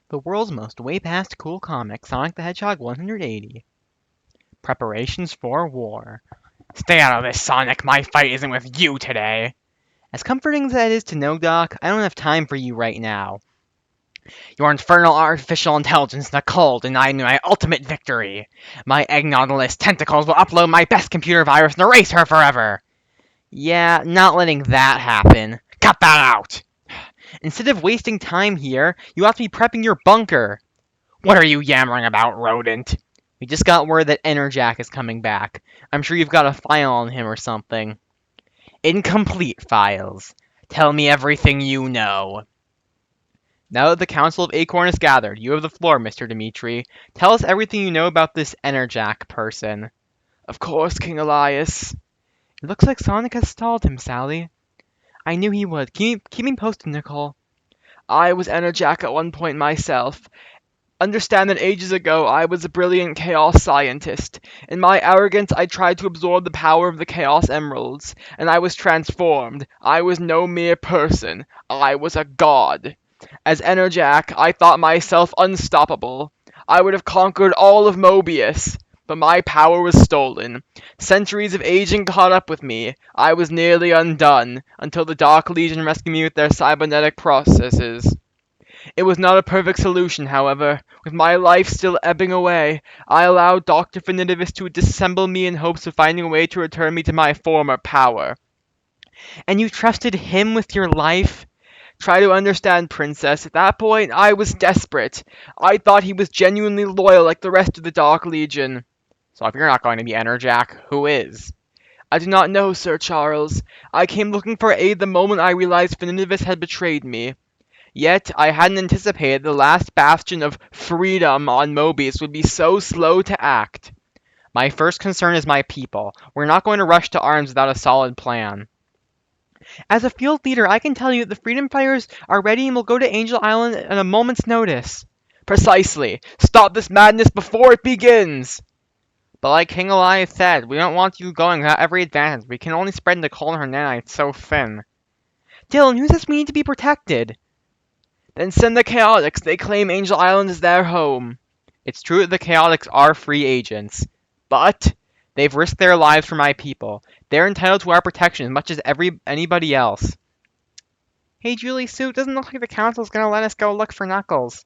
The world's most way past cool comic, Sonic the Hedgehog 180. Preparations for war. Stay out of this, Sonic. My fight isn't with you today. As comforting as that is to know, Doc, I don't have time for you right now. Your infernal artificial intelligence, Nicole, denied me my ultimate victory. My eggnodless tentacles will upload my best computer virus and erase her forever. Yeah, not letting that happen. Cut that out! Instead of wasting time here, you ought to be prepping your bunker. What are you yammering about, rodent? We just got word that Enerjak is coming back. I'm sure you've got a file on him or something. Incomplete files. Tell me everything you know. Now that the Council of Acorn is gathered, you have the floor, Mr. Dimitri. Tell us everything you know about this Enerjak person. Of course, King Elias. It looks like Sonic has stalled him, Sally. I knew he would. Keep me posted, Nicole. I was Enerjak at one point myself. Understand that ages ago I was a brilliant chaos scientist. In my arrogance I tried to absorb the power of the Chaos Emeralds, and I was transformed. I was no mere person. I was a god. As Enerjak, I thought myself unstoppable. I would have conquered all of Mobius. But my power was stolen. Centuries of aging caught up with me. I was nearly undone, until the Dark Legion rescued me with their cybernetic processes. It was not a perfect solution, however. With my life still ebbing away, I allowed Dr. Definitivus to disassemble me in hopes of finding a way to return me to my former power. And you trusted him with your life? Try to understand, Princess. At that point, I was desperate. I thought he was genuinely loyal like the rest of the Dark Legion. So if you're not going to be Enerjak, who is? I do not know, Sir Charles. I came looking for aid the moment I realized Definitivus had betrayed me. Yet, I hadn't anticipated the last bastion of freedom on Mobius would be so slow to act. My first concern is my people. We're not going to rush to arms without a solid plan. As a field leader, I can tell you that the Freedom Fighters are ready and will go to Angel Island at a moment's notice. Precisely. Stop this madness before it begins! But like King Elias said, we don't want you going without every advantage. We can only spread Nicole and her nanites so thin. Dylan, who says we need to be protected? Then send the Chaotix. They claim Angel Island is their home. It's true that the Chaotix are free agents, but they've risked their lives for my people. They're entitled to our protection as much as anybody else. Hey, Julie Sue, doesn't look like the council's gonna let us go look for Knuckles.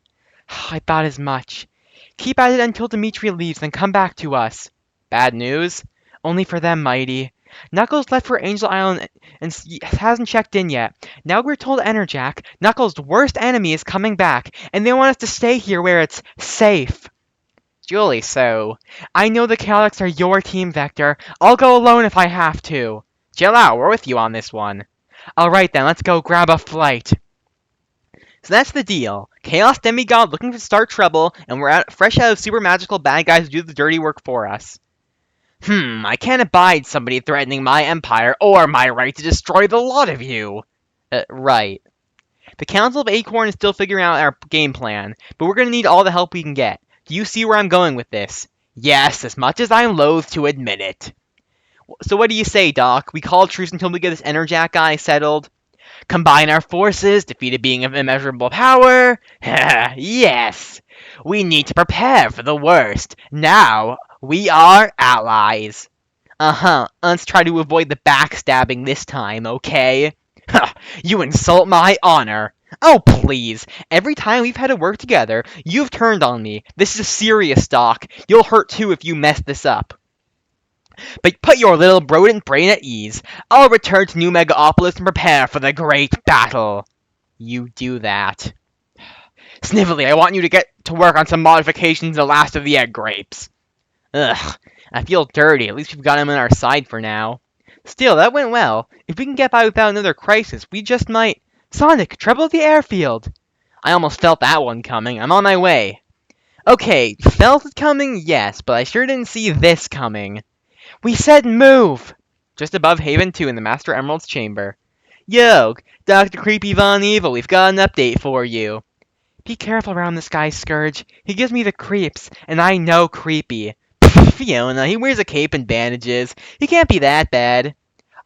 I thought as much. Keep at it until Dimitri leaves, then come back to us. Bad news? Only for them, Mighty. Knuckles left for Angel Island and hasn't checked in yet. Now we're told Enerjak, Knuckles' worst enemy, is coming back, and they want us to stay here where it's safe. Julie, so I know the Chaotix are your team, Vector. I'll go alone if I have to. Chill out, we're with you on this one. Alright then, let's go grab a flight. So that's the deal. Chaos Demigod looking to start trouble, and we're fresh out of super magical bad guys who do the dirty work for us. I can't abide somebody threatening my empire or my right to destroy the lot of you. Right. The Council of Acorn is still figuring out our game plan, but we're gonna need all the help we can get. Do you see where I'm going with this? Yes, as much as I'm loath to admit it. So what do you say, Doc? We call a truce until we get this Enerjak guy settled? Combine our forces, defeat a being of immeasurable power? Yes! We need to prepare for the worst. Now, we are allies. Let's try to avoid the backstabbing this time, okay? You insult my honor. Oh, please. Every time we've had to work together, you've turned on me. This is serious, Doc. You'll hurt too if you mess this up. But put your little rodent brain at ease. I'll return to New Megaopolis and prepare for the great battle. You do that. Snively, I want you to get to work on some modifications of the last of the egg grapes. Ugh, I feel dirty. At least we've got him on our side for now. Still, that went well. If we can get by without another crisis, we just might... Sonic, trouble at the airfield! I almost felt that one coming. I'm on my way. Okay, felt it coming? Yes, but I sure didn't see this coming. We said move! Just above Haven 2 in the Master Emerald's chamber. Yo, Dr. Creepy Von Evil, we've got an update for you. Be careful around this guy, Scourge. He gives me the creeps, and I know Creepy. Fiona, he wears a cape and bandages. He can't be that bad.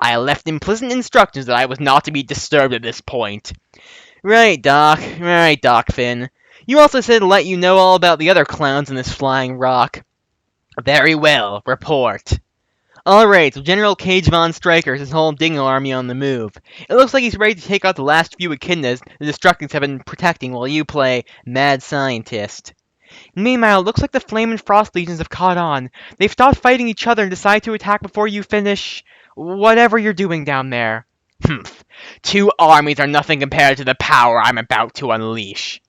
I left implicit instructions that I was not to be disturbed at this point. Right, Doc. Right, Doc Finn. You also said to let you know all about the other clowns in this flying rock. Very well, report. Alright, so General Cage Von Stryker has his whole Dingo army on the move. It looks like he's ready to take out the last few echidnas the Destructings have been protecting while you play Mad Scientist. Meanwhile, it looks like the Flame and Frost Legions have caught on. They've stopped fighting each other and decide to attack before you finish whatever you're doing down there. Humph. 2 armies are nothing compared to the power I'm about to unleash.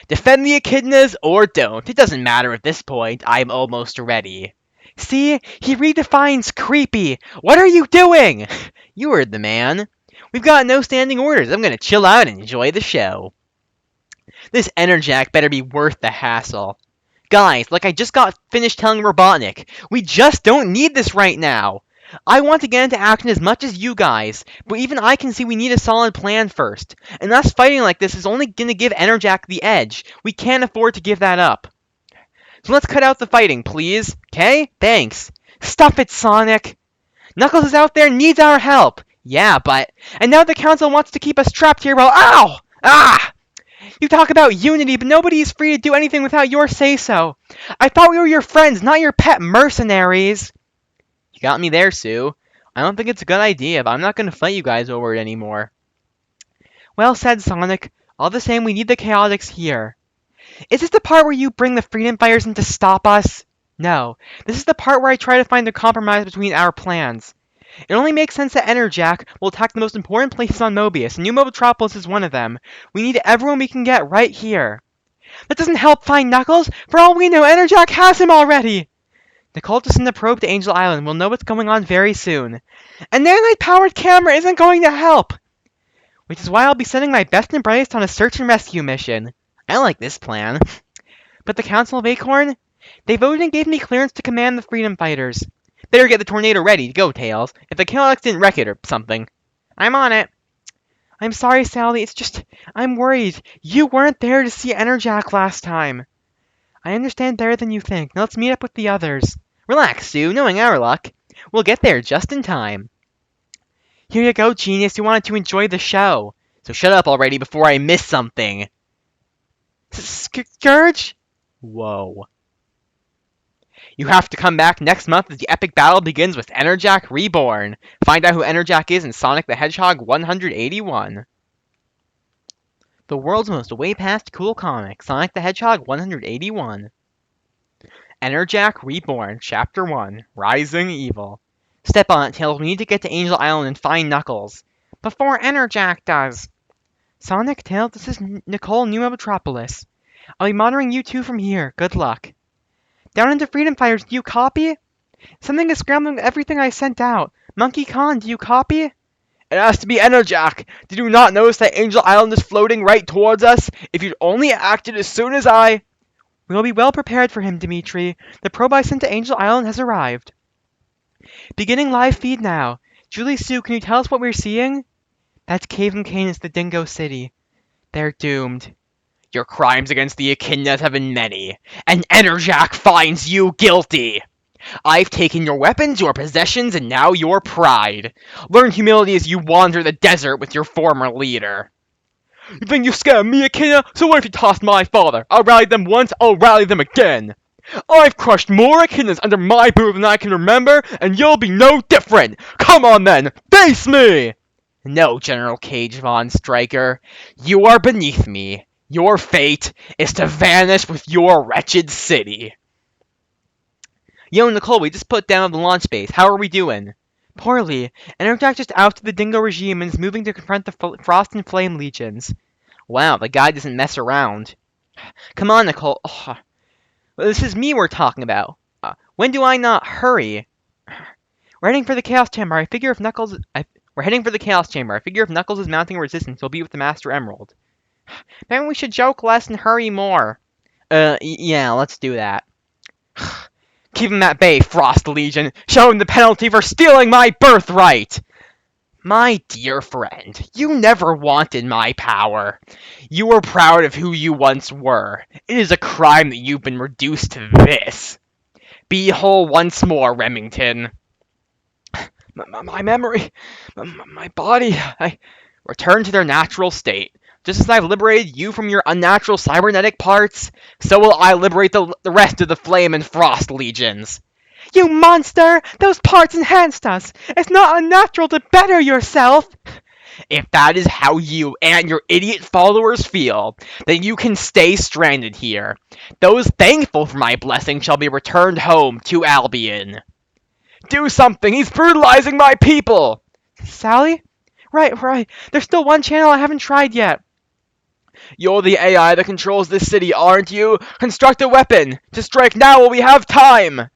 Defend the echidnas or don't. It doesn't matter at this point. I'm almost ready. See? He redefines creepy! What are you doing? You heard the man. We've got no standing orders. I'm gonna chill out and enjoy the show. This Enerjak better be worth the hassle. Guys, like I just got finished telling Robotnik, we just don't need this right now. I want to get into action as much as you guys, but even I can see we need a solid plan first. And us fighting like this is only gonna give Enerjak the edge. We can't afford to give that up. So let's cut out the fighting, please. Okay? Thanks. Stop it, Sonic! Knuckles is out there and needs our help. Yeah, but... And now the Council wants to keep us trapped here while— Ow! Ah! You talk about unity, but nobody is free to do anything without your say-so. I thought we were your friends, not your pet mercenaries. You got me there, Sue. I don't think it's a good idea, but I'm not gonna fight you guys over it anymore. Well said, Sonic. All the same, we need the Chaotix here. Is this the part where you bring the Freedom Fighters in to stop us? No. This is the part where I try to find a compromise between our plans. It only makes sense that Enerjak will attack the most important places on Mobius, and New Mobitropolis is one of them. We need everyone we can get right here. That doesn't help find Knuckles! For all we know, Enerjak has him already! Nicole to send a probe to Angel Island. We'll know what's going on very soon. And nanite-powered camera isn't going to help! Which is why I'll be sending my best and brightest on a search and rescue mission. I like this plan. But the Council of Acorn? They voted and gave me clearance to command the Freedom Fighters. Better get the tornado ready to go, Tails. If the Chaotix didn't wreck it or something. I'm on it. I'm sorry, Sally. It's just, I'm worried. You weren't there to see Enerjak last time. I understand better than you think. Now let's meet up with the others. Relax, Sue. Knowing our luck, we'll get there just in time. Here you go, genius. You wanted to enjoy the show. So shut up already before I miss something. Scourge? Whoa. You have to come back next month as the epic battle begins with Enerjak Reborn. Find out who Enerjak is in Sonic the Hedgehog 181. The world's most way past cool comic, Sonic the Hedgehog 181. Enerjak Reborn, Chapter 1, Rising Evil. Step on it, Tails. We need to get to Angel Island and find Knuckles. Before Enerjak does. Sonic, Tails, this is Nicole, New Metropolis. I'll be monitoring you two from here. Good luck. Down into Freedom Fighters, do you copy? Something is scrambling everything I sent out. Monkey Khan, do you copy? It has to be Enerjak. Did you not notice that Angel Island is floating right towards us? If you'd only acted as soon as I... We will be well prepared for him, Dimitri. The probe I sent to Angel Island has arrived. Beginning live feed now. Julie Sue, can you tell us what we're seeing? That's Cave and Canis, the Dingo City. They're doomed. Your crimes against the echidnas have been many, and Enerjak finds you guilty. I've taken your weapons, your possessions, and now your pride. Learn humility as you wander the desert with your former leader. You think you scared me, Echidna? So what if you tossed my father? I rallied them once, I'll rally them again. I've crushed more echidnas under my boot than I can remember, and you'll be no different. Come on then, face me! No, General Cage Von Stryker. You are beneath me. Your fate is to vanish with your wretched city. Yo, Nicole, we just put down the launch base. How are we doing? Poorly. Enerjak just ousted the Dingo regime and is moving to confront the Frost and Flame Legions. Wow, the guy doesn't mess around. Come on, Nicole. Ugh. Well, this is me we're talking about. When do I not hurry? We're heading for the Chaos Chamber. I figure if Knuckles... We're heading for the Chaos Chamber. I figure if Knuckles is mounting resistance, he'll be with the Master Emerald. Maybe we should joke less and hurry more. Yeah, let's do that. Keep him at bay, Frost Legion. Show him the penalty for stealing my birthright. My dear friend, you never wanted my power. You were proud of who you once were. It is a crime that you've been reduced to this. Be whole once more, Remington. My memory, my body, Return to their natural state. Just as I've liberated you from your unnatural cybernetic parts, so will I liberate the rest of the Flame and Frost legions. You monster! Those parts enhanced us! It's not unnatural to better yourself! If that is how you and your idiot followers feel, then you can stay stranded here. Those thankful for my blessing shall be returned home to Albion. Do something! He's brutalizing my people! Sally? Right. There's still one channel I haven't tried yet. You're the AI that controls this city, aren't you? Construct a weapon! To strike now while we have time!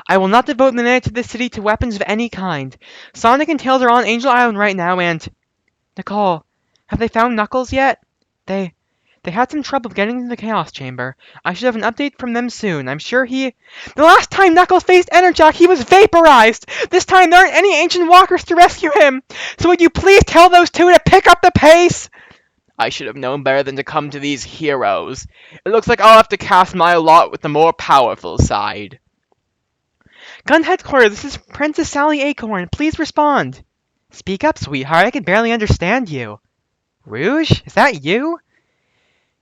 I will not devote the minute to this city to weapons of any kind. Sonic and Tails are on Angel Island right now, and... Nicole, have they found Knuckles yet? They had some trouble getting into the Chaos Chamber. I should have an update from them soon. I'm sure he... The last time Knuckles faced Enerjak, he was vaporized! This time there aren't any ancient walkers to rescue him! So would you please tell those two to pick up the pace? I should have known better than to come to these heroes. It looks like I'll have to cast my lot with the more powerful side. Gun Headquarters, this is Princess Sally Acorn. Please respond. Speak up, sweetheart. I can barely understand you. Rouge? Is that you?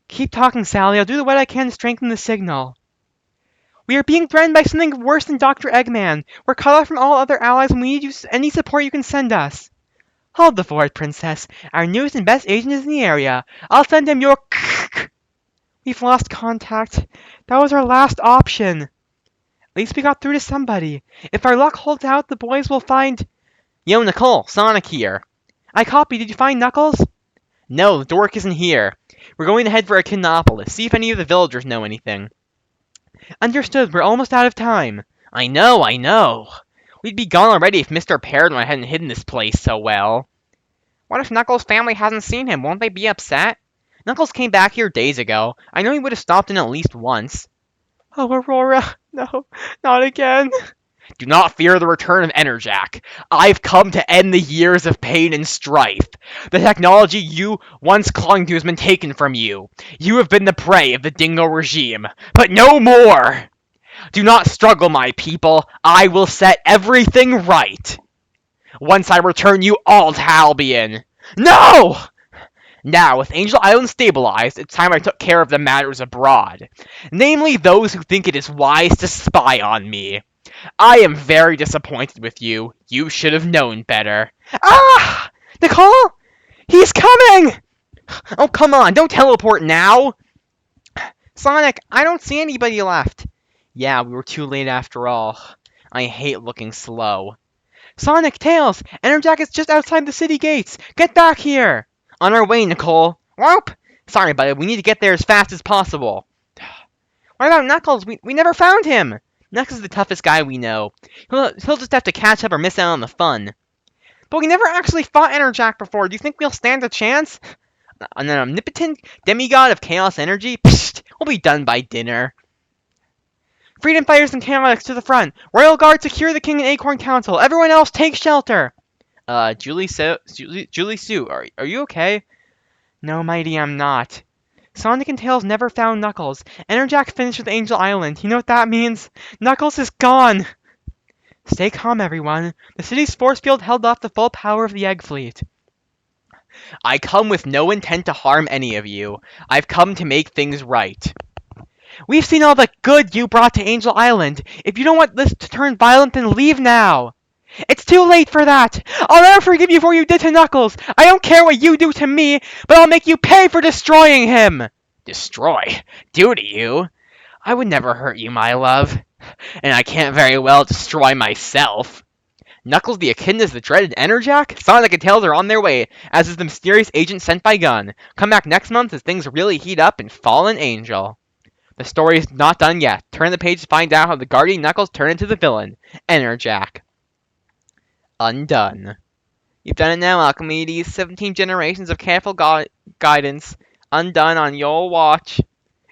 Keep talking, Sally. I'll do what I can to strengthen the signal. We are being threatened by something worse than Dr. Eggman. We're cut off from all other allies and we need any support you can send us. Hold the fort, Princess. Our newest and best agent is in the area. I'll send him your... We've lost contact. That was our last option. At least we got through to somebody. If our luck holds out, the boys will find... Yo, Nicole, Sonic here. I copy. Did you find Knuckles? No, the dork isn't here. We're going to head for Echinopolis, see if any of the villagers know anything. Understood. We're almost out of time. I know. We'd be gone already if Mr. Peridot hadn't hidden this place so well. What if Knuckles' family hasn't seen him? Won't they be upset? Knuckles came back here days ago. I know he would have stopped in at least once. Oh, Aurora. No, not again. Do not fear the return of Enerjak. I've come to end the years of pain and strife. The technology you once clung to has been taken from you. You have been the prey of the Dingo regime, but no more! Do not struggle, my people. I will set everything right. Once I return you all to Albion. No! Now, with Angel Island stabilized, it's time I took care of the matters abroad. Namely, those who think it is wise to spy on me. I am very disappointed with you. You should have known better. Ah! Nicole? He's coming! Oh, come on, don't teleport now! Sonic, I don't see anybody left. Yeah, we were too late after all. I hate looking slow. Sonic, Tails! Enerjak is just outside the city gates! Get back here! On our way, Nicole. Whoop! Sorry, buddy, we need to get there as fast as possible. What about Knuckles? We never found him! Knuckles is the toughest guy we know. He'll just have to catch up or miss out on the fun. But we never actually fought Enerjak before. Do you think we'll stand a chance? An omnipotent demigod of chaos energy? Psst! We'll be done by dinner. Freedom fighters and chaotics to the front. Royal Guard secure the King and Acorn Council. Everyone else take shelter. Julie Sue, are you okay? No, Mighty, I'm not. Sonic and Tails never found Knuckles. Enerjak finished with Angel Island. You know what that means? Knuckles is gone! Stay calm, everyone. The city's force field held off the full power of the Egg Fleet. I come with no intent to harm any of you. I've come to make things right. We've seen all the good you brought to Angel Island. If you don't want this to turn violent, then leave now. It's too late for that. I'll never forgive you for what you did to Knuckles. I don't care what you do to me, but I'll make you pay for destroying him. Destroy? Do to you? I would never hurt you, my love. And I can't very well destroy myself. Knuckles the Echidnas, the dreaded Enerjak? Sonic and Tails are on their way, as is the mysterious agent sent by Gun. Come back next month as things really heat up in Fallen Angel. The story is not done yet. Turn the page to find out how the Guardian Knuckles turned into the villain, Enerjak. Undone. You've done it now, Archimedes. 17 generations of careful guidance. Undone on your watch.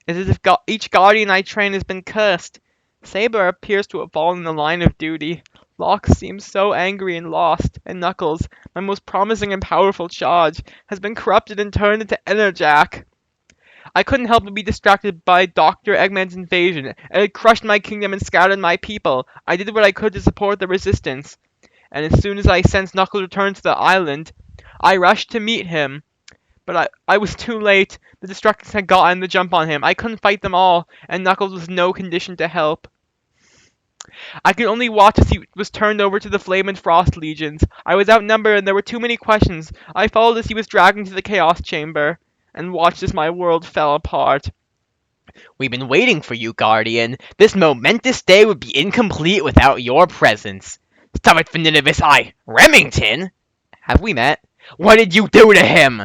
It's as if each Guardian I train has been cursed. Saber appears to have fallen in the line of duty. Locke seems so angry and lost, and Knuckles, my most promising and powerful charge, has been corrupted and turned into Enerjak. I couldn't help but be distracted by Dr. Eggman's invasion. It had crushed my kingdom and scattered my people. I did what I could to support the resistance. And as soon as I sensed Knuckles return to the island, I rushed to meet him. But I was too late. The Destructors had gotten the jump on him. I couldn't fight them all, and Knuckles was no condition to help. I could only watch as he was turned over to the Flame and Frost Legions. I was outnumbered and there were too many questions. I followed as he was dragged into the Chaos Chamber, and watched as my world fell apart. We've been waiting for you, Guardian. This momentous day would be incomplete without your presence. Stop it, Venidibus. Remington? Have we met? What did you do to him?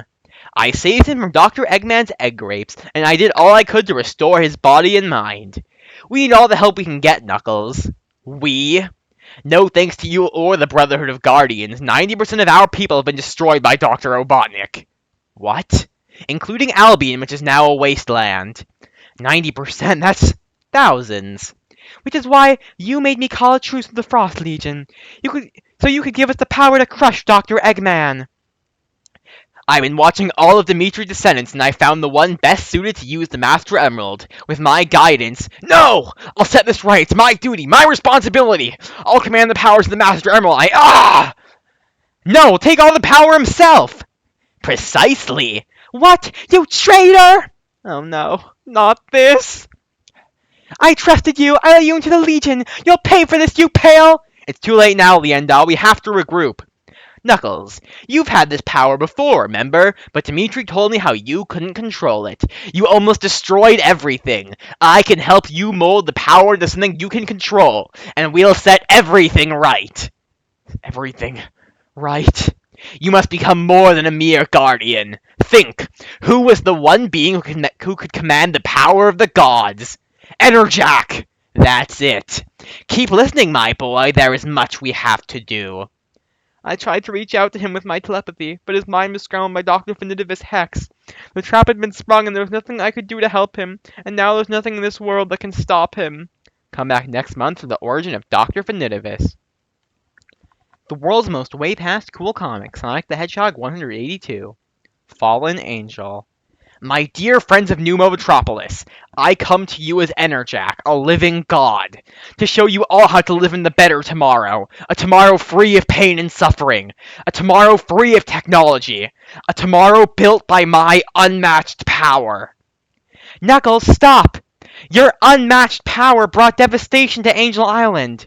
I saved him from Dr. Eggman's egg grapes, and I did all I could to restore his body and mind. We need all the help we can get, Knuckles. We? No thanks to you or the Brotherhood of Guardians, 90% of our people have been destroyed by Dr. Robotnik. What? Including Albion, which is now a wasteland. 90%? That's thousands. Which is why you made me call a truce with the Frost Legion. So you could give us the power to crush Dr. Eggman. I've been watching all of Dimitri's descendants, and I found the one best suited to use the Master Emerald. With my guidance... No! I'll set this right. It's my duty, my responsibility. I'll command the powers of the Master Emerald. No, take all the power himself! Precisely. What? You traitor! Oh no, not this! I trusted you. I let you into the Legion. You'll pay for this, you pale! It's too late now, Liendal. We have to regroup. Knuckles, you've had this power before, remember? But Dimitri told me how you couldn't control it. You almost destroyed everything. I can help you mold the power into something you can control, and we'll set everything right. Everything right? You must become more than a mere guardian. Think, who was the one being who could command the power of the gods? Enerjak! That's it. Keep listening, my boy. There is much we have to do. I tried to reach out to him with my telepathy, but his mind was scrambled by Dr. Venidibus' hex. The trap had been sprung and there was nothing I could do to help him, and now there's nothing in this world that can stop him. Come back next month for the origin of Dr. Venidibus. The world's most way past cool comic, Sonic the Hedgehog 182. Fallen Angel. My dear friends of New Motropolis, I come to you as Enerjak, a living god, to show you all how to live in the better tomorrow, a tomorrow free of pain and suffering, a tomorrow free of technology, a tomorrow built by my unmatched power. Knuckles, stop! Your unmatched power brought devastation to Angel Island.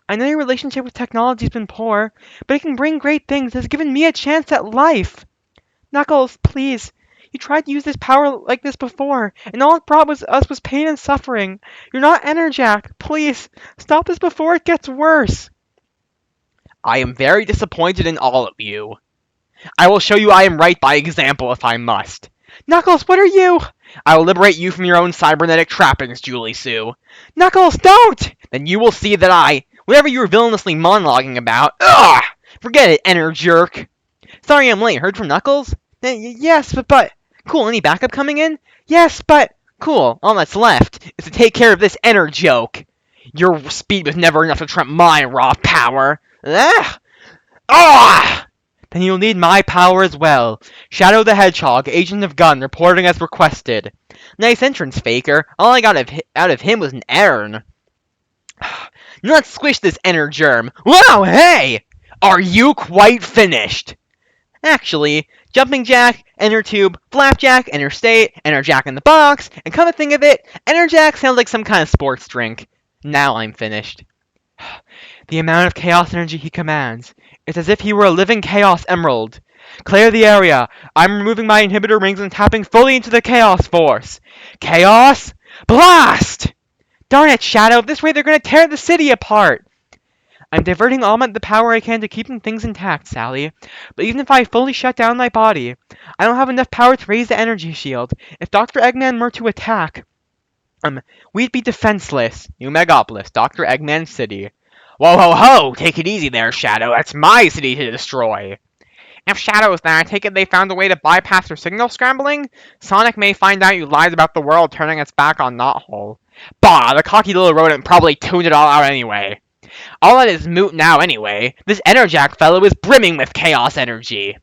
I know your relationship with technology has been poor, but it can bring great things. It has given me a chance at life. Knuckles, please. You tried to use this power like this before, and all it brought was pain and suffering. You're not Enerjak. Please, stop this before it gets worse. I am very disappointed in all of you. I will show you I am right by example if I must. Knuckles, what are you? I will liberate you from your own cybernetic trappings, Julie Sue. Knuckles, don't! Then you will see that whatever you were villainously monologuing about... Ugh! Forget it, Enerjerk. Sorry I'm late. Heard from Knuckles? Yes, but... Cool, any backup coming in? Yes, but... Cool, all that's left is to take care of this Enerjoke. Your speed was never enough to trump my raw power. Ugh! Ah! Then you'll need my power as well. Shadow the Hedgehog, Agent of Gun, reporting as requested. Nice entrance, Faker. All I got out of him was an errand. Let's squish this Energerm. Wow, hey! Are you quite finished? Actually, Jumping Jack, Enertube, Flapjack, Interstate, Enerjack in the Box, and come to think of it, Enerjack sounds like some kind of sports drink. Now I'm finished. The amount of chaos energy he commands. It's as if he were a living Chaos Emerald. Clear the area. I'm removing my inhibitor rings and tapping fully into the Chaos Force. Chaos Blast! Darn it, Shadow. This way they're going to tear the city apart. I'm diverting all the power I can to keeping things intact, Sally. But even if I fully shut down my body, I don't have enough power to raise the energy shield. If Dr. Eggman were to attack, we'd be defenseless. New Megapolis, Dr. Eggman City. Whoa, ho, ho! Take it easy there, Shadow. That's my city to destroy. If Shadow's there, I take it they found a way to bypass their signal scrambling? Sonic may find out you lied about the world turning its back on Knothole. Bah, the cocky little rodent probably tuned it all out anyway. All that is moot now anyway. This Enerjak fellow is brimming with chaos energy.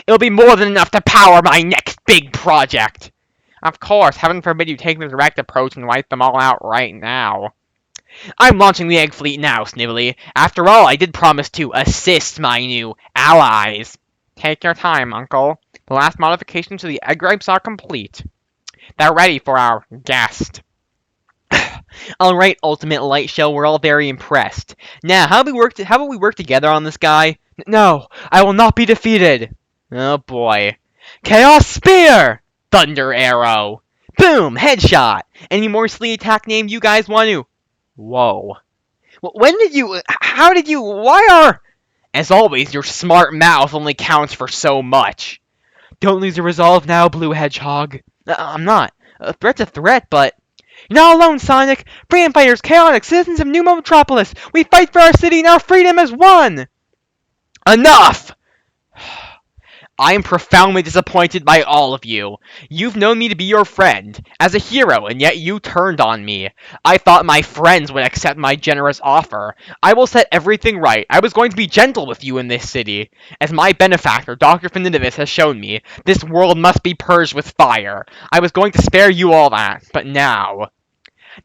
It'll be more than enough to power my next big project. Of course, heaven forbid you take the direct approach and wipe them all out right now. I'm launching the Egg Fleet now, Snively. After all, I did promise to assist my new allies. Take your time, Uncle. The last modifications to the egg grapes are complete. They're ready for our guest. Alright, Ultimate Light Show, we're all very impressed. Now, how about we work together on this guy? No, I will not be defeated! Oh boy. Chaos Spear! Thunder Arrow! Boom! Headshot! Any more silly attack name you guys want to? Whoa. When did you... How did you... Why are... As always, your smart mouth only counts for so much. Don't lose your resolve now, Blue Hedgehog. I'm not. A threat's a threat, but... You're not alone, Sonic! Freedom fighters, chaotic, citizens of New Metropolis! We fight for our city and our freedom as one! Enough! I am profoundly disappointed by all of you. You've known me to be your friend, as a hero, and yet you turned on me. I thought my friends would accept my generous offer. I will set everything right. I was going to be gentle with you in this city. As my benefactor, Dr. Finidivus, has shown me, this world must be purged with fire. I was going to spare you all that, but now...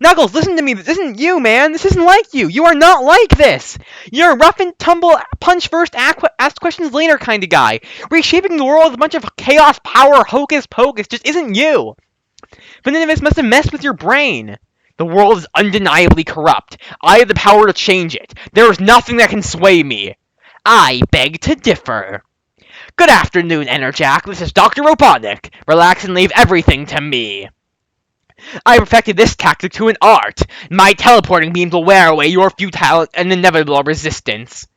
Knuckles, listen to me. This isn't you, man. This isn't like you. You are not like this. You're a rough and tumble, punch first, ask questions later kind of guy. Reshaping the world with a bunch of chaos power, hocus pocus just isn't you. Vanillus must have messed with your brain. The world is undeniably corrupt. I have the power to change it. There is nothing that can sway me. I beg to differ. Good afternoon, Enerjak. This is Dr. Robotnik. Relax and leave everything to me. I perfected this tactic to an art. My teleporting beams will wear away your futile and inevitable resistance.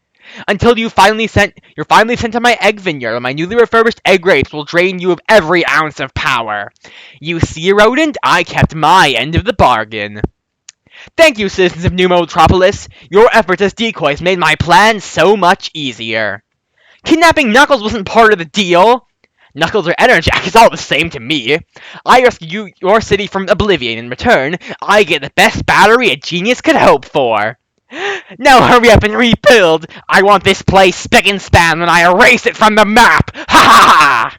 Until you're finally sent to my egg vineyard, and my newly refurbished egg grapes will drain you of every ounce of power. You see, rodent, I kept my end of the bargain. Thank you, citizens of New Metropolis. Your efforts as decoys made my plan so much easier. Kidnapping Knuckles wasn't part of the deal. Knuckles or Enerjak is all the same to me. I rescue your city from oblivion. In return, I get the best battery a genius could hope for. Now hurry up and rebuild! I want this place spick and span when I erase it from the map! Ha ha ha!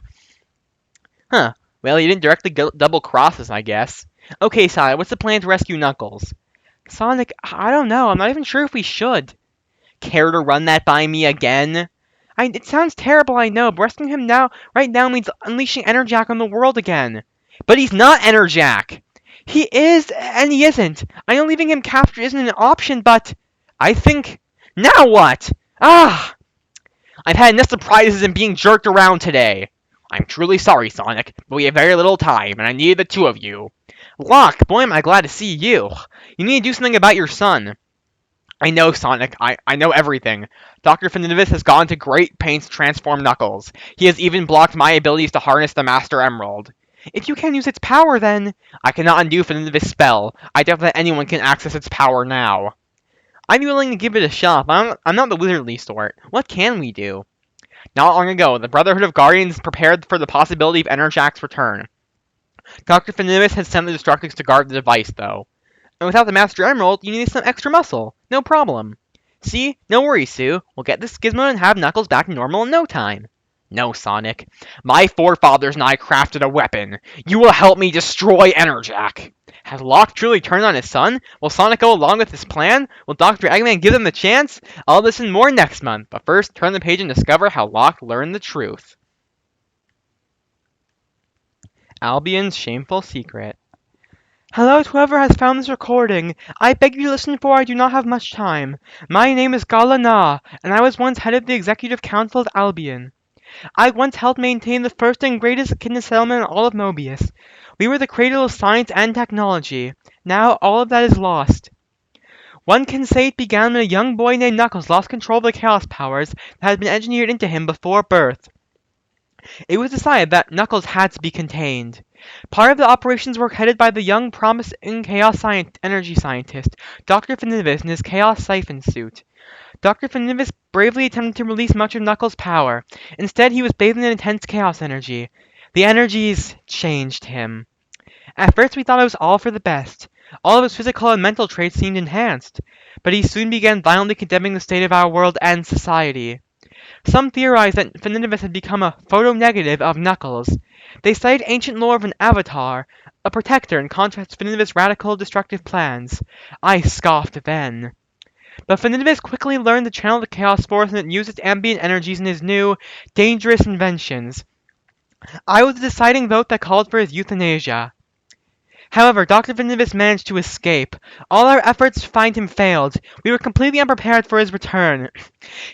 Huh. Well, you didn't directly double cross us, I guess. Okay, Sonic, what's the plan to rescue Knuckles? Sonic, I don't know. I'm not even sure if we should. Care to run that by me again? It sounds terrible, I know, but rescuing him right now means unleashing Enerjak on the world again. But he's not Enerjak! He is, and he isn't. I know leaving him captured isn't an option, but... I think... Now what? Ah! I've had enough surprises and being jerked around today. I'm truly sorry, Sonic, but we have very little time, and I need the two of you. Locke, boy am I glad to see you. You need to do something about your son. I know, Sonic. I know everything. Dr. Finidivus has gone to great pains to transform Knuckles. He has even blocked my abilities to harness the Master Emerald. If you can't use its power, then... I cannot undo Finidivus' spell. I doubt that anyone can access its power now. I'd be willing to give it a shot, but I'm not the wizardly sort. What can we do? Not long ago, the Brotherhood of Guardians prepared for the possibility of Enerjak's return. Dr. Finidivus has sent the Destructives to guard the device, though. And without the Master Emerald, you need some extra muscle. No problem. See? No worries, Sue. We'll get this gizmo and have Knuckles back to normal in no time. No, Sonic. My forefathers and I crafted a weapon. You will help me destroy Enerjak. Has Locke truly turned on his son? Will Sonic go along with his plan? Will Dr. Eggman give them the chance? All this and more next month. But first, turn the page and discover how Locke learned the truth. Albion's shameful secret. Hello to whoever has found this recording. I beg you to listen for I do not have much time. My name is Gala Na, and I was once head of the Executive Council of Albion. I once helped maintain the first and greatest kidney settlement in all of Mobius. We were the cradle of science and technology. Now all of that is lost. One can say it began when a young boy named Knuckles lost control of the Chaos powers that had been engineered into him before birth. It was decided that Knuckles had to be contained. Part of the operations were headed by the young, promising energy scientist, Dr. Finidivus, in his Chaos Siphon suit. Dr. Finidivus bravely attempted to release much of Knuckles' power. Instead, he was bathed in intense chaos energy. The energies changed him. At first, we thought it was all for the best. All of his physical and mental traits seemed enhanced. But he soon began violently condemning the state of our world and society. Some theorized that Finidivus had become a photo-negative of Knuckles. They cited ancient lore of an avatar, a protector, in contrast to Finidivus' radical, destructive plans. I scoffed then. But Finidivus quickly learned to channel the Chaos Force and used its ambient energies in his new, dangerous inventions. I was the deciding vote that called for his euthanasia. However, Dr. Vinivis managed to escape. All our efforts to find him failed. We were completely unprepared for his return.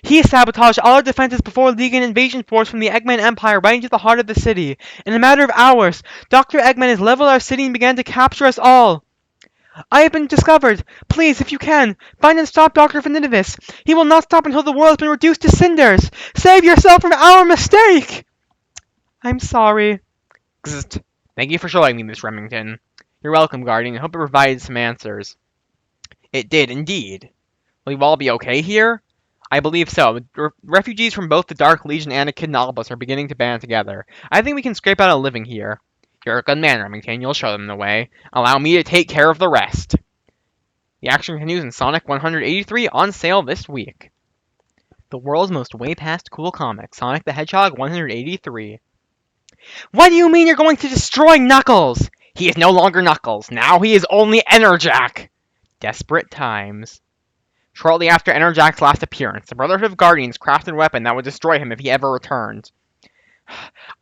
He sabotaged all our defenses before leading an invasion force from the Eggman Empire right into the heart of the city. In a matter of hours, Dr. Eggman has leveled our city and began to capture us all. I have been discovered. Please, if you can, find and stop Dr. Vinivis. He will not stop until the world has been reduced to cinders. Save yourself from our mistake! I'm sorry. Gzt. Thank you for showing me, Miss Remington. You're welcome, Guardian. I hope it provided some answers. It did, indeed. Will you all be okay here? I believe so. Refugees from both the Dark Legion and Echidnopolis are beginning to band together. I think we can scrape out a living here. You're a good man, Remington. You'll show them the way. Allow me to take care of the rest. The action continues in Sonic 183, on sale this week. The world's most way past cool comic, Sonic the Hedgehog 183. What do you mean you're going to destroy Knuckles? He is no longer Knuckles. Now he is only Enerjak. Desperate times. Shortly after Enerjak's last appearance, the Brotherhood of Guardians crafted a weapon that would destroy him if he ever returned.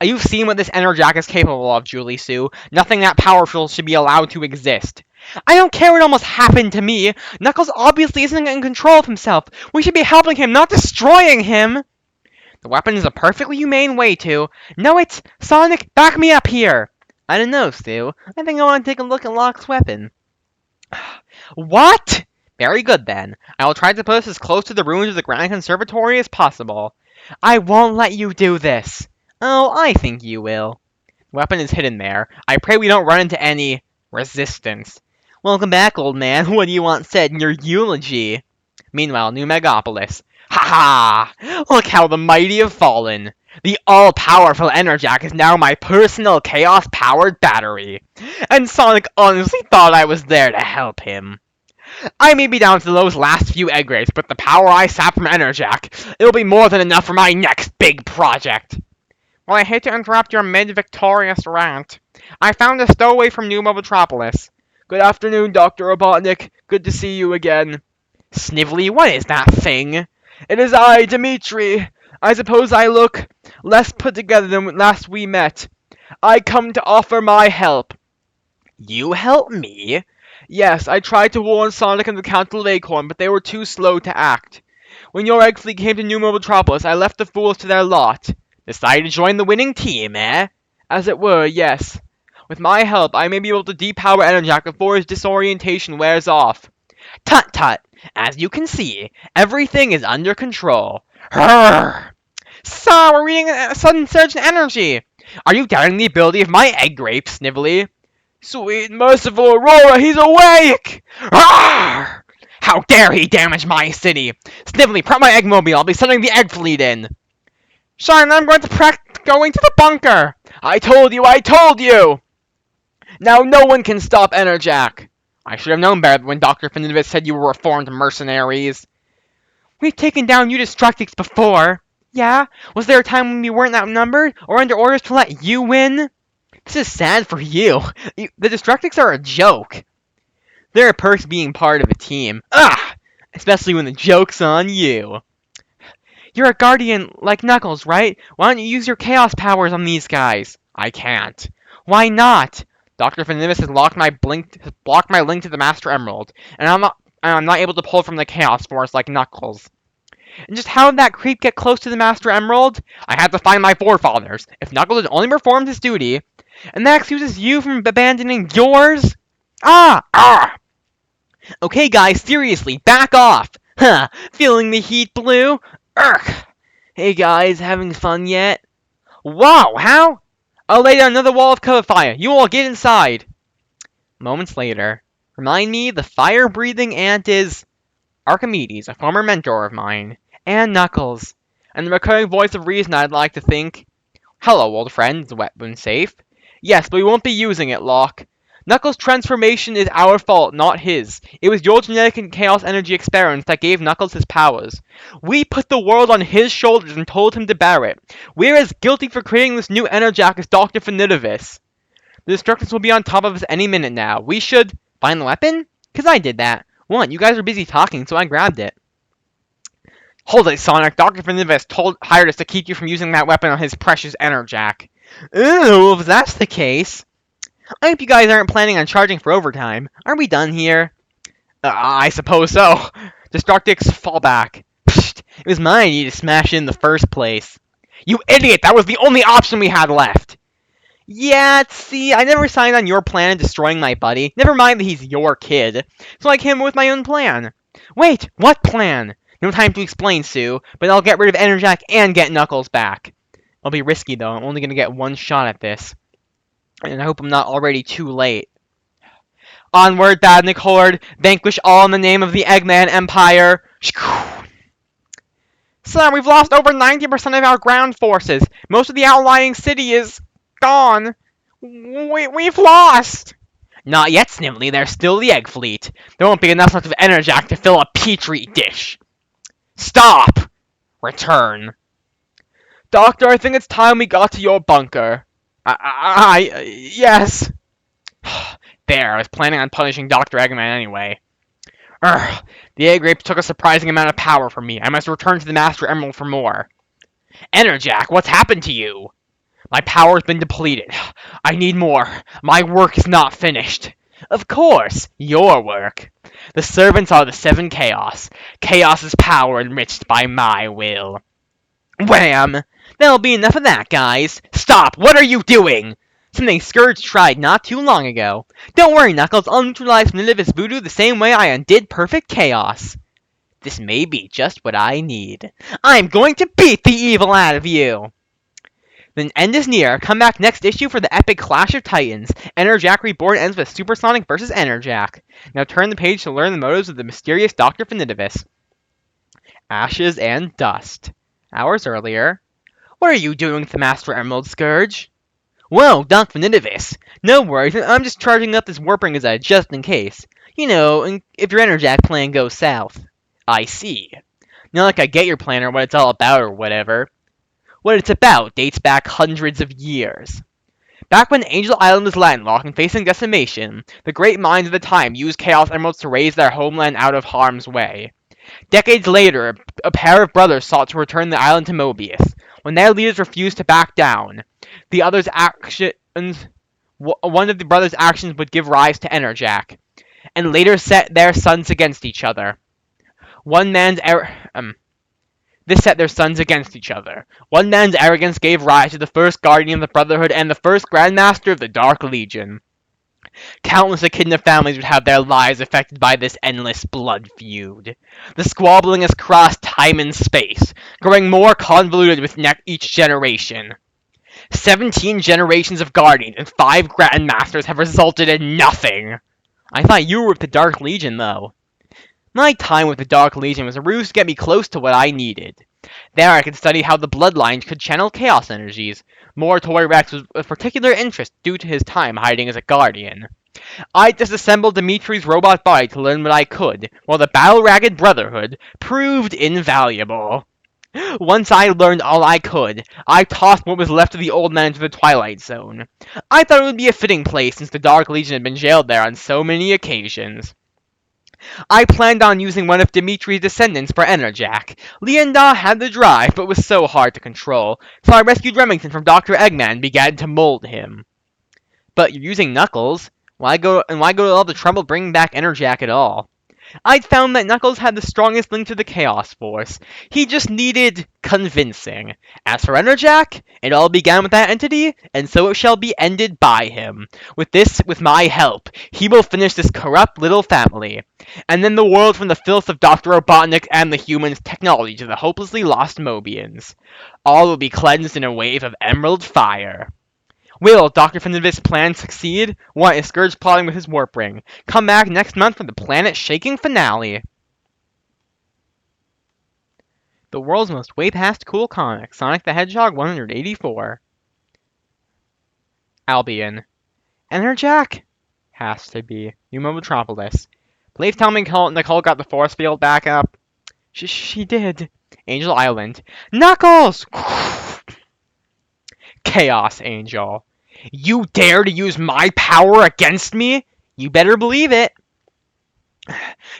You've seen what this Enerjak is capable of, Julie Sue. Nothing that powerful should be allowed to exist. I don't care what almost happened to me. Knuckles obviously isn't in control of himself. We should be helping him, not destroying him. The weapon is a perfectly humane way to... No, it's... Sonic, back me up here. I don't know, Stu. I think I want to take a look at Locke's weapon. What? Very good, then. I will try to put us as close to the ruins of the Grand Conservatory as possible. I won't let you do this. Oh, I think you will. The weapon is hidden there. I pray we don't run into any... resistance. Welcome back, old man. What do you want said in your eulogy? Meanwhile, New Megapolis. Ha ha! Look how the mighty have fallen. The all-powerful Enerjak is now my personal chaos-powered battery. And Sonic honestly thought I was there to help him. I may be down to those last few egg rays, but the power I sap from Enerjak, it'll be more than enough for my next big project. Well, I hate to interrupt your mid-victorious rant. I found a stowaway from New Metropolis. Good afternoon, Dr. Robotnik. Good to see you again. Snively, what is that thing? It is I, Dimitri. I suppose I look less put together than last we met. I come to offer my help. You help me? Yes, I tried to warn Sonic and the Council of Acorn, but they were too slow to act. When your egg fleet came to New Metropolis, I left the fools to their lot. Decided to join the winning team, eh? As it were, yes. With my help, I may be able to depower Enerjak before his disorientation wears off. Tut tut! As you can see, everything is under control. Hurr! So, we're reading a sudden surge in energy. Are you doubting the ability of my egg grape, Snively? Sweet, merciful Aurora, he's awake! Arr! How dare he damage my city! Snively, prep my eggmobile. I'll be sending the egg fleet in. Sean, I'm going to the bunker. I told you! Now no one can stop Enerjak. I should have known better when Dr. Finivis said you were reformed mercenaries. We've taken down you Destructics before. Yeah? Was there a time when we weren't outnumbered, or under orders to let you win? This is sad for you. The Destructics are a joke. There are perks being part of a team. Especially when the joke's on you. You're a guardian like Knuckles, right? Why don't you use your chaos powers on these guys? I can't. Why not? Dr. Finivis has blocked my link to the Master Emerald, and I'm not able to pull from the Chaos Force like Knuckles. And just how did that creep get close to the Master Emerald? I had to find my forefathers. If Knuckles had only performed his duty... And that excuses you from abandoning yours? Okay, guys, seriously, back off! Huh, feeling the heat, Blue? Urgh! Hey guys, having fun yet? Wow, how? I'll lay down another wall of cover fire. You all get inside. Moments later. Remind me, the fire-breathing ant is... Archimedes, a former mentor of mine. And Knuckles. And the recurring voice of reason, I'd like to think. Hello, old friend. Is the weapon safe? Yes, but we won't be using it, Locke. Knuckles' transformation is our fault, not his. It was your genetic and chaos energy experiments that gave Knuckles his powers. We put the world on his shoulders and told him to bear it. We're as guilty for creating this new Enerjak as Dr. Finitivis. The Destructors will be on top of us any minute now. We should find the weapon? Because I did that. One, you guys were busy talking, so I grabbed it. Hold it, Sonic. Dr. Finitivis hired us to keep you from using that weapon on his precious Enerjak. Ooh, if that's the case. I hope you guys aren't planning on charging for overtime. Are we done here? I suppose so. Destructix, fall back. Psst, it was my idea to smash it in the first place. You idiot! That was the only option we had left! Yeah, see, I never signed on your plan of destroying my buddy. Never mind that he's your kid. So I came up with my own plan. Wait, what plan? No time to explain, Sue, but I'll get rid of Enerjak and get Knuckles back. It'll be risky, though. I'm only going to get one shot at this. And I hope I'm not already too late. Onward, Badnik Horde! Vanquish all in the name of the Eggman Empire! Sir, we've lost over 90% of our ground forces. Most of the outlying city is gone. We've lost! Not yet, Snively. There's still the Egg Fleet. There won't be enough left of Enerjak to fill a petri dish. Stop! Return. Doctor, I think it's time we got to your bunker. Yes. There, I was planning on punishing Dr. Eggman anyway. The egg rape took a surprising amount of power from me. I must return to the Master Emerald for more. Enerjak, what's happened to you? My power's been depleted. I need more. My work is not finished. Of course, your work. The servants are the seven chaos. Chaos's power enriched by my will. Wham! That'll be enough of that, guys. Stop! What are you doing? Something Scourge tried not too long ago. Don't worry, Knuckles. I'll neutralize Ninivis voodoo the same way I undid perfect chaos. This may be just what I need. I'm going to beat the evil out of you! The end is near. Come back next issue for the epic Clash of Titans. Enerjak Reborn ends with Supersonic versus Enerjak. Now turn the page to learn the motives of the mysterious Dr. Finidivis. Ashes and dust. Hours earlier. What are you doing with the Master Emerald, Scourge? Whoa, Dr. Finidivis. No worries, I'm just charging up this warp ring as just in case. You know, if your Enerjak plan goes south. I see. Not like I get your plan or what it's all about or whatever. What it's about dates back hundreds of years. Back when Angel Island was landlocked and facing decimation, the great minds of the time used Chaos Emeralds to raise their homeland out of harm's way. Decades later, a pair of brothers sought to return the island to Mobius. When their leaders refused to back down, one of the brothers' actions would give rise to Enerjak, and later set their sons against each other. This set their sons against each other. One man's arrogance gave rise to the first Guardian of the Brotherhood and the first Grandmaster of the Dark Legion. Countless Echidna families would have their lives affected by this endless blood feud. The squabbling has crossed time and space, growing more convoluted with each generation. 17 generations of Guardians and 5 Grandmasters have resulted in nothing. I thought you were with the Dark Legion, though. My time with the Dark Legion was a ruse to get me close to what I needed. There I could study how the bloodlines could channel chaos energies. Morituri Rex was of particular interest due to his time hiding as a guardian. I disassembled Dimitri's robot body to learn what I could, while the Battle-Ragged Brotherhood proved invaluable. Once I learned all I could, I tossed what was left of the old man into the Twilight Zone. I thought it would be a fitting place since the Dark Legion had been jailed there on so many occasions. I planned on using one of Dimitri's descendants for Enerjak. Lienda had the drive, but was so hard to control, so I rescued Remington from Dr. Eggman and began to mold him. But you're using Knuckles. Why go to all the trouble bringing back Enerjak at all? I'd found that Knuckles had the strongest link to the Chaos Force. He just needed convincing. As for Enerjak, it all began with that entity, and so it shall be ended by him. With my help, he will finish this corrupt little family. And then the world from the filth of Dr. Robotnik and the humans' technology to the hopelessly lost Mobians. All will be cleansed in a wave of emerald fire. Will Dr. Finivis' plan succeed? What is Scourge plotting with his warp ring? Come back next month for the planet-shaking finale. The world's most way-past cool comic, Sonic the Hedgehog 184. Albion. Enerjak? Has to be. Numa Metropolis. Please tell me Nicole got the force field back up. She did. Angel Island. Knuckles! Chaos Angel. You dare to use my power against me? You better believe it.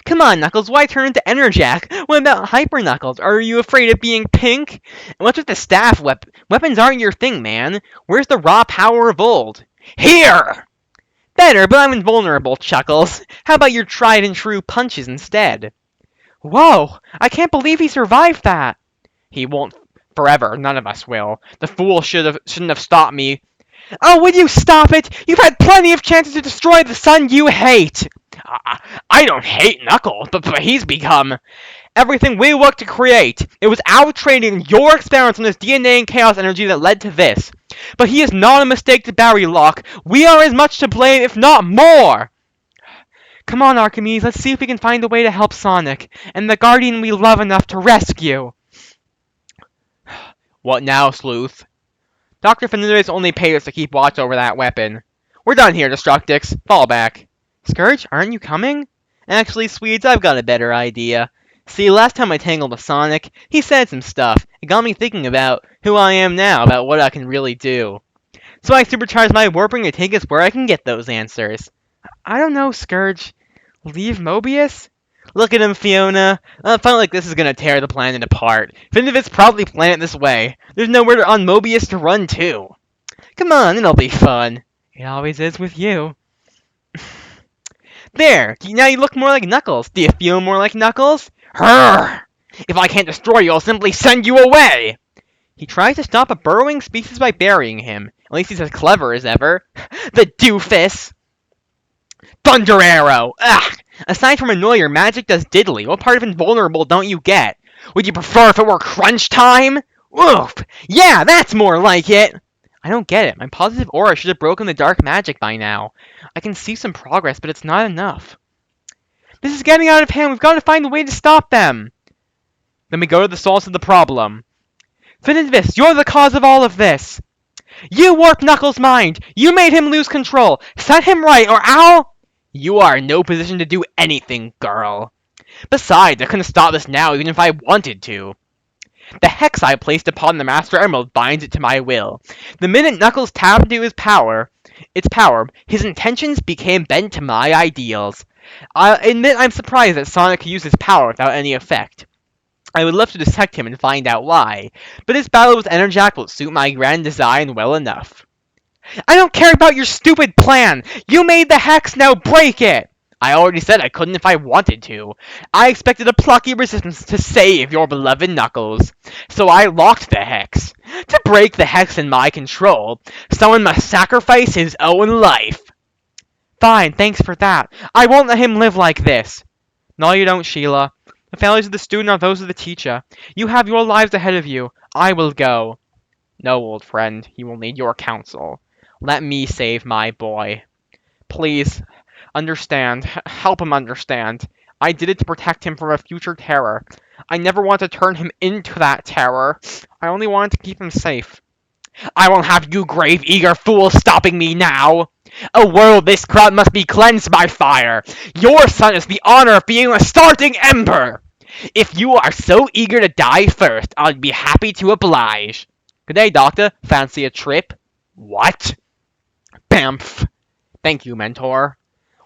Come on, Knuckles, why turn into Enerjak? What about Hyper Knuckles? Are you afraid of being pink? And what's with the staff weapons aren't your thing, man. Where's the raw power of old? Here! Better, but I'm invulnerable, Chuckles. How about your tried and true punches instead? Whoa! I can't believe he survived that! He won't forever. None of us will. The fool shouldn't have stopped me. Oh, would you stop it? You've had plenty of chances to destroy the son you hate! I don't hate Knuckles, but he's become everything we worked to create. It was our training and your experiments on this DNA and chaos energy that led to this. But he is not a mistake to Barry Locke. We are as much to blame, if not more! Come on, Archimedes, let's see if we can find a way to help Sonic, and the Guardian we love enough to rescue. What now, Sleuth? Dr. Fernandez only paid us to keep watch over that weapon. We're done here, Destructix. Fall back. Scourge, aren't you coming? Actually, Swedes, I've got a better idea. See, last time I tangled with Sonic, he said some stuff. It got me thinking about who I am now, about what I can really do. So I supercharged my warping to take us where I can get those answers. I don't know, Scourge. Leave Mobius? Look at him, Fiona. I felt like this is gonna tear the planet apart. Finivit's probably planned it this way. There's nowhere on Mobius to run to. Come on, it'll be fun. It always is with you. There, now you look more like Knuckles. Do you feel more like Knuckles? Hurr! If I can't destroy you, I'll simply send you away! He tries to stop a burrowing species by burying him. At least he's as clever as ever. The doofus! Thunder Arrow! Ugh! Aside from annoy, your magic does diddly. What part of invulnerable don't you get? Would you prefer if it were crunch time? Oof! Yeah, that's more like it! I don't get it. My positive aura should have broken the dark magic by now. I can see some progress, but it's not enough. This is getting out of hand. We've got to find a way to stop them. Then we go to the source of the problem. Finidvis, you're the cause of all of this. You warped Knuckles' mind. You made him lose control. Set him right, or I'll... You are in no position to do anything, girl. Besides, I couldn't stop this now even if I wanted to. The hex I placed upon the Master Emerald binds it to my will. The minute Knuckles tapped into its power, his intentions became bent to my ideals. I admit I'm surprised that Sonic could use his power without any effect. I would love to dissect him and find out why, but his battle with Enerjak will suit my grand design well enough. I don't care about your stupid plan! You made the hex, now break it! I already said I couldn't if I wanted to. I expected a plucky resistance to save your beloved Knuckles. So I locked the hex. To break the hex in my control, someone must sacrifice his own life. Fine, thanks for that. I won't let him live like this. No, you don't, Sheila. The failures of the student are those of the teacher. You have your lives ahead of you. I will go. No, old friend, he will need your counsel. Let me save my boy. Please, understand. Help him understand. I did it to protect him from a future terror. I never wanted to turn him into that terror. I only wanted to keep him safe. I won't have you grave-eager fools stopping me now! A world this crowd must be cleansed by fire! Your son is the honor of being a starting ember! If you are so eager to die first, I'd be happy to oblige. Good day, Doctor. Fancy a trip? What? Bamf. Thank you, Mentor.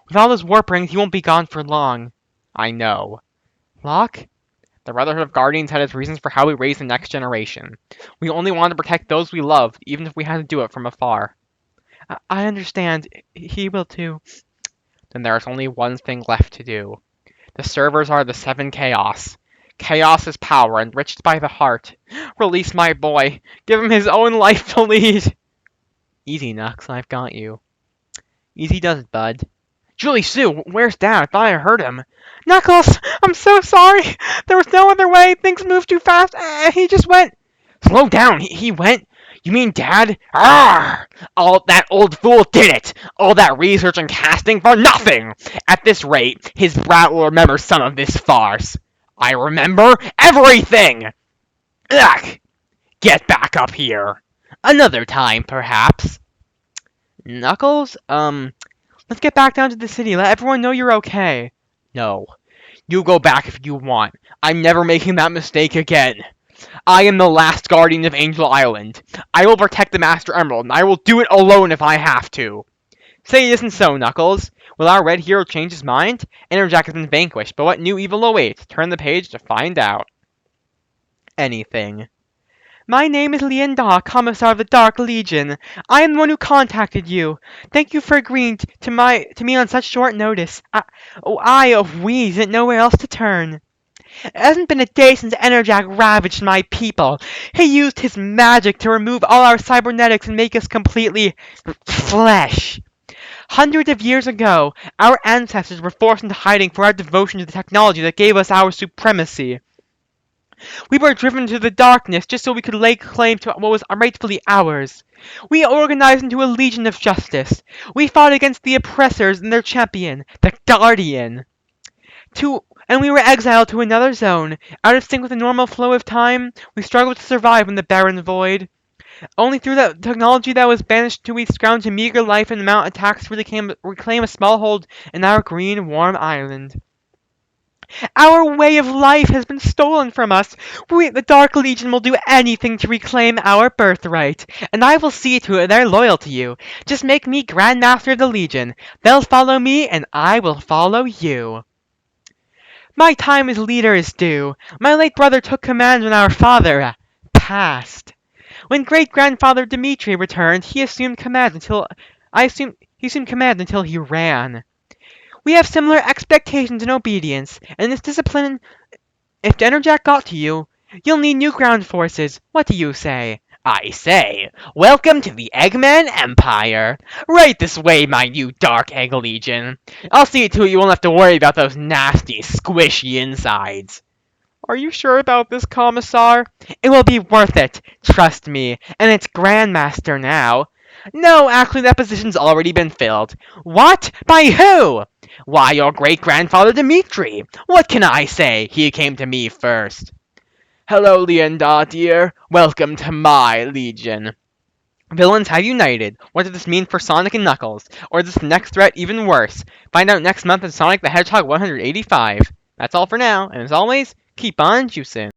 With all those warp rings, he won't be gone for long. I know. Locke? The Brotherhood of Guardians had its reasons for how we raised the next generation. We only wanted to protect those we loved, even if we had to do it from afar. I understand. He will too. Then there is only one thing left to do. The servers are the 7 Chaos. Chaos is power, enriched by the heart. Release my boy. Give him his own life to lead. Easy, Nux. I've got you. Easy does it, bud. Julie Sue, where's Dad? I thought I heard him. Knuckles! I'm so sorry! There was no other way! Things moved too fast! He just went... Slow down! He went? You mean Dad? Arrgh! All that old fool did it! All that research and casting for nothing! At this rate, his brat will remember some of this farce. I remember everything! Ugh! Get back up here. Another time, perhaps. Knuckles? Let's get back down to the city. Let everyone know you're okay. No. You go back if you want. I'm never making that mistake again. I am the last guardian of Angel Island. I will protect the Master Emerald, and I will do it alone if I have to. Say it isn't so, Knuckles. Will our red hero change his mind? Enerjak has been vanquished, but what new evil awaits? Turn the page to find out. Anything. My name is Lienda, Commissar of the Dark Legion. I am the one who contacted you. Thank you for agreeing to me on such short notice. We didn't know where else to turn. It hasn't been a day since Enerjak ravaged my people. He used his magic to remove all our cybernetics and make us completely flesh. Hundreds of years ago, our ancestors were forced into hiding for our devotion to the technology that gave us our supremacy. We were driven to the darkness just so we could lay claim to what was rightfully ours. We organized into a legion of justice. We fought against the oppressors and their champion, the Guardian. And we were exiled to another zone. Out of sync with the normal flow of time, we struggled to survive in the barren void. Only through the technology that was banished do we scrounge a meager life and mount attacks to reclaim a small hold in our green, warm island. Our way of life has been stolen from us. The Dark Legion will do anything to reclaim our birthright, and I will see to it they're loyal to you. Just make me Grand Master of the Legion. They'll follow me, and I will follow you. My time as leader is due. My late brother took command when our father passed. When great-grandfather Dmitri returned, he assumed command until he ran. We have similar expectations and obedience, and this discipline. If Enerjak got to you, you'll need new ground forces. What do you say? I say, welcome to the Eggman Empire. Right this way, my new Dark Egg Legion. I'll see to it you won't have to worry about those nasty, squishy insides. Are you sure about this, Commissar? It will be worth it, trust me, and it's Grandmaster now. No, actually that position's already been filled. What? By who? Why, your great-grandfather Dmitri. What can I say? He came to me first. Hello, Lienda, dear. Welcome to my legion. Villains have united. What does this mean for Sonic and Knuckles? Or is this next threat even worse? Find out next month in Sonic the Hedgehog 185. That's all for now, and as always, keep on juicing.